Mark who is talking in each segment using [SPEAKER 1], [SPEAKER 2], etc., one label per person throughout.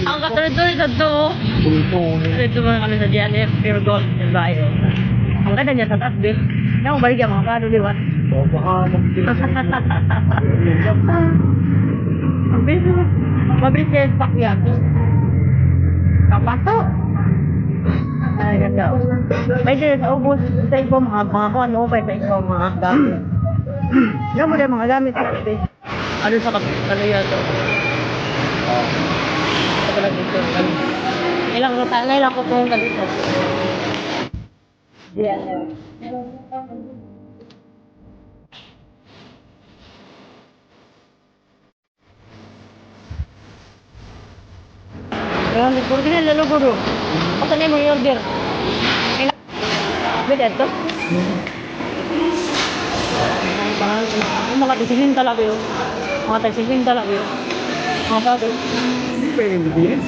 [SPEAKER 1] Ang katulad-tulad sa to. Ito mga kami sa DNF, Pure Gold, yung bayo. Ang ganda niya sa taas, di. Kaya mo balik yung mga kado, di ba? Mabilis yung pack yan. Kapato. Ay, ganda. May din sa ubos sa iba mga kung ano, may sa iba mga gamit. Yan mo din mga gamit sa kape. Ano sa kape? Ano yan to? Ito pala dito. Ilang ko po yung dito. Yan. Ayan, siguro din lalo guru. Ito na yung order. Beda ito? Mga tisigin talaga yun. Mga tisigin talaga yun. Mga bagay.
[SPEAKER 2] Pwede mo din?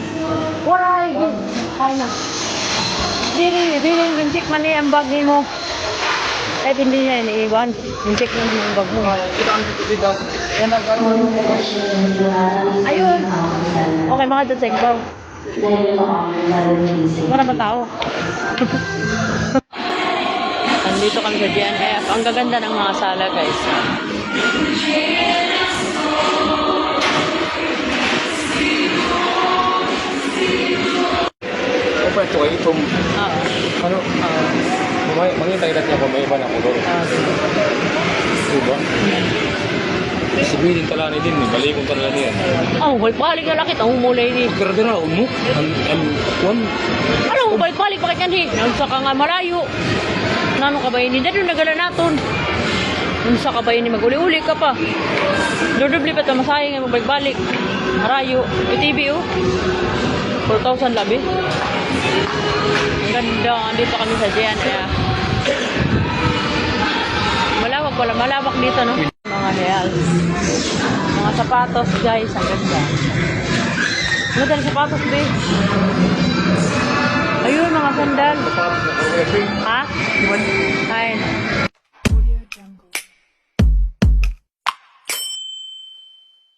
[SPEAKER 1] Waray! Kaya na. Dili, bintik man niya ang bag mo. Kahit hindi niya iniiwan. Bintik man niya ang bag mo. Ayun! Okay, mga datsek ba? Wala ba tao? Nandito kami sa DNF. Ang gaganda ng mga sala, guys.
[SPEAKER 2] Opa, ito ay itong... Ano? Mangitay natin ako, may iba na kulor. Diba? Sibilin tala ni din, balikong tala niya.
[SPEAKER 1] Balik na lakit. Ang humulay ni.
[SPEAKER 2] Pero din ako, mo? Ang
[SPEAKER 1] Ano, balik, bakit yan di? Nansa ka nga malayo. Nano ka ba yun? Hindi doon nagala natin. Nansa ka ba yun? Mag-uli-uli ka pa. Dudubli pa ito, masayang nga balik. Marayo. UTV oh. 4,000 labi. Ang ganda. Andito kami sa DNF. Malawak dito, no? Mga real. Mga sapatos, guys. Ang ganda. Ano tayo sapatos, babe? Ayun, mga sandal. Ha?